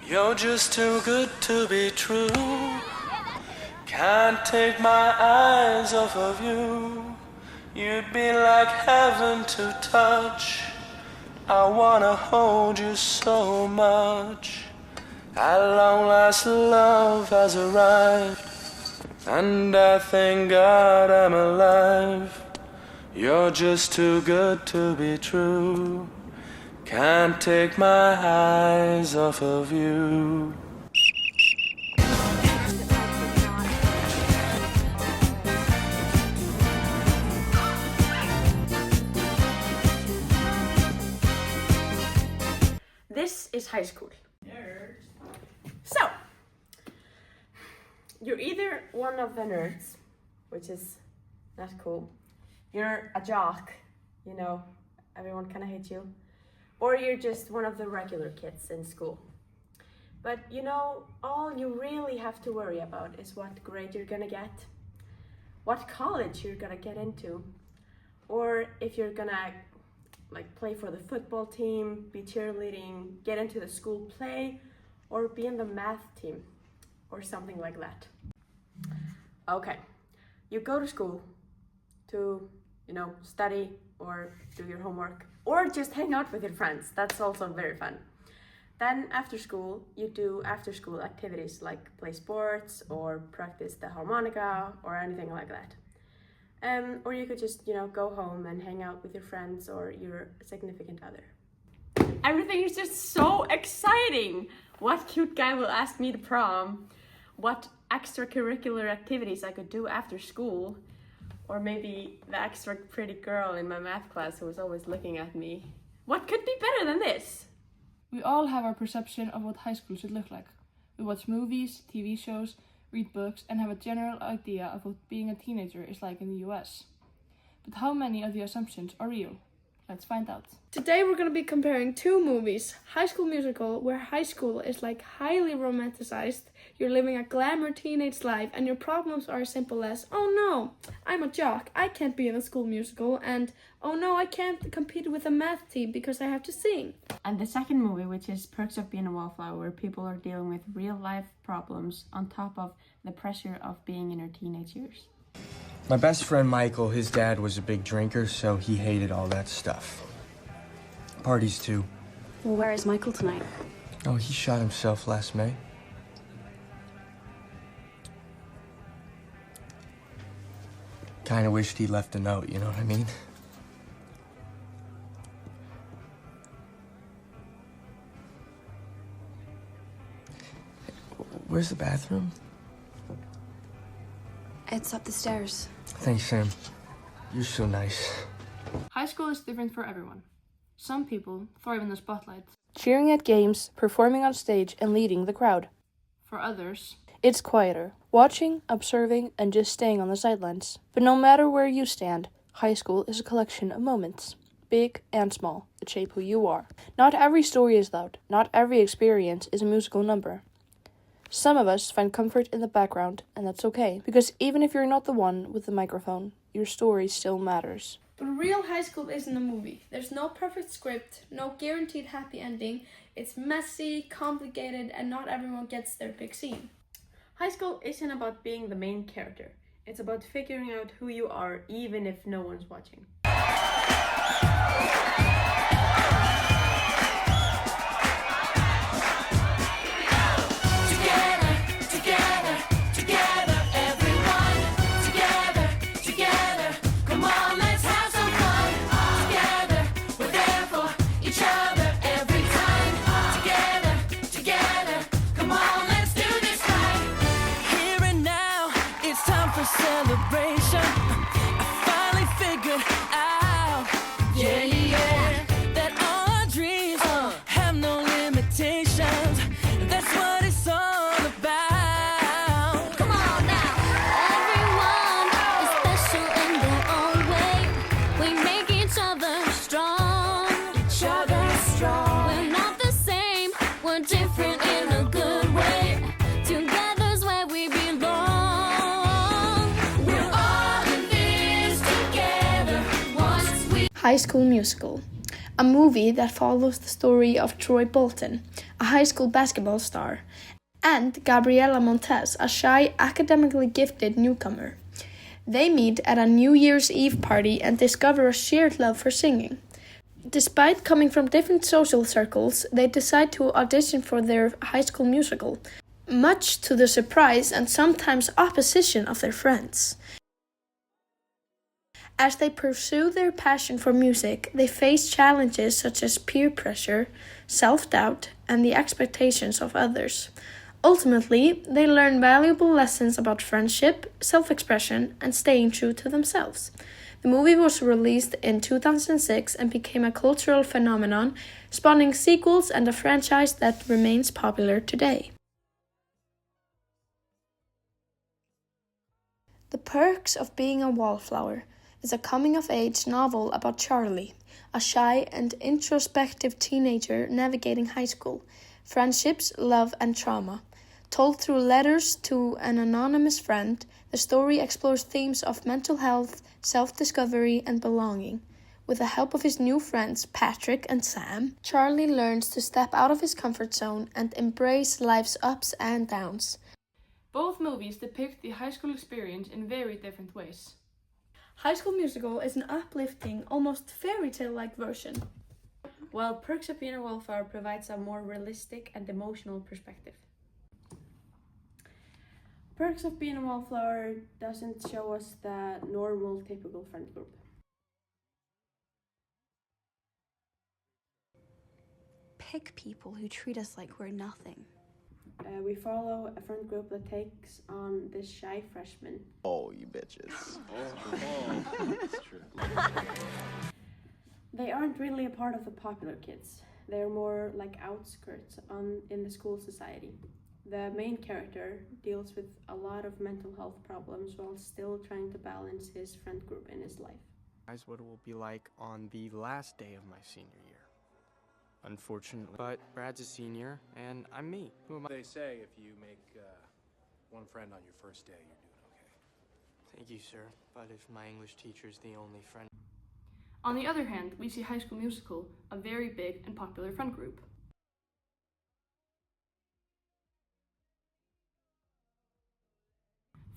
You're just too good to be true. Can't take my eyes off of you. You'd be like heaven to touch. I wanna hold you so much. At long last love has arrived, and I thank God I'm alive. You're just too good to be true. Can't take my eyes off of you. This is high school. So, you're either one of the nerds, which is not cool. You're a jock, you know, everyone kind of hates you. Or you're just one of the regular kids in school. But you know, all you really have to worry about is what grade you're gonna get, what college you're gonna get into, or if you're gonna play for the football team, be cheerleading, get into the school play, or be in the math team, or something like that. Okay, you go to school to, study or do your homework, or just hang out with your friends. That's also very fun. Then after school, you do after-school activities like play sports or practice the harmonica or anything like that. Or you could just, go home and hang out with your friends or your significant other. Everything is just so exciting! What cute guy will ask me to prom? What extracurricular activities I could do after school? Or maybe the extra pretty girl in my math class who was always looking at me. What could be better than this? We all have our perception of what high school should look like. We watch movies, TV shows, read books, and have a general idea of what being a teenager is like in the US. But how many of the assumptions are real? Let's find out. Today we're going to be comparing two movies. High School Musical, where high school is highly romanticized. You're living a glamour teenage life and your problems are as simple as, oh no, I'm a jock, I can't be in a school musical, and oh no, I can't compete with a math team because I have to sing. And the second movie, which is Perks of Being a Wallflower, where people are dealing with real life problems on top of the pressure of being in their teenage years. My best friend Michael, his dad was a big drinker, so he hated all that stuff. Parties too. Well, where is Michael tonight? Oh, he shot himself last May. Kinda wished he left a note, you know what I mean? Where's the bathroom? It's up the stairs. Thanks, Sam. You're so nice. High school is different for everyone. Some people thrive in the spotlight, cheering at games, performing on stage, and leading the crowd. For others, it's quieter, watching, observing, and just staying on the sidelines. But no matter where you stand, high school is a collection of moments, big and small, that shape who you are. Not every story is loud. Not every experience is a musical number. Some of us find comfort in the background, and that's okay, because even if you're not the one with the microphone, your story still matters. But real high school isn't a movie. There's no perfect script, no guaranteed happy ending. It's messy, complicated, and not everyone gets their big scene. High school isn't about being the main character. It's about figuring out who you are even if no one's watching. Celebration, I finally figured out, that all our dreams have no limitations. That's what it's all about. Come on now. Everyone is special in their own way. We make each other strong. We're not the same. We're different in a good way. Together's where we belong. High School Musical, a movie that follows the story of Troy Bolton, a high school basketball star, and Gabriela Montez, a shy, academically gifted newcomer. They meet at a New Year's Eve party and discover a shared love for singing. Despite coming from different social circles, they decide to audition for their high school musical, much to the surprise and sometimes opposition of their friends. As they pursue their passion for music, they face challenges such as peer pressure, self-doubt, and the expectations of others. Ultimately, they learn valuable lessons about friendship, self-expression, and staying true to themselves. The movie was released in 2006 and became a cultural phenomenon, spawning sequels and a franchise that remains popular today. The Perks of Being a Wallflower is a coming-of-age novel about Charlie, a shy and introspective teenager navigating high school, friendships, love, and trauma. Told through letters to an anonymous friend, the story explores themes of mental health, self-discovery, and belonging. With the help of his new friends, Patrick and Sam, Charlie learns to step out of his comfort zone and embrace life's ups and downs. Both movies depict the high school experience in very different ways. High School Musical is an uplifting, almost fairy tale-like version, while Perks of Being a Wallflower provides a more realistic and emotional perspective. Perks of Being a Wallflower doesn't show us the normal, typical friend group. Pick people who treat us like we're nothing. We follow a friend group that takes on this shy freshman. Oh, you bitches. That's true. They aren't really a part of the popular kids. They're more like outskirts in the school society. The main character deals with a lot of mental health problems while still trying to balance his friend group in his life. Guys, what it will be like on the last day of my senior year. Unfortunately. But Brad's a senior, and I'm me. Who am I? They say if you make one friend on your first day, you're doing okay. Thank you, sir. But if my English teacher's the only friend... On the other hand, we see High School Musical, a very big and popular friend group.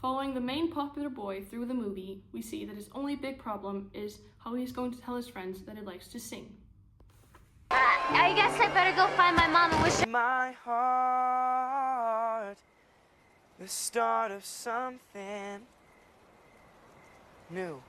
Following the main popular boy through the movie, we see that his only big problem is how he's going to tell his friends that he likes to sing. I guess I better go find my mom and wish her. My heart, the start of something new.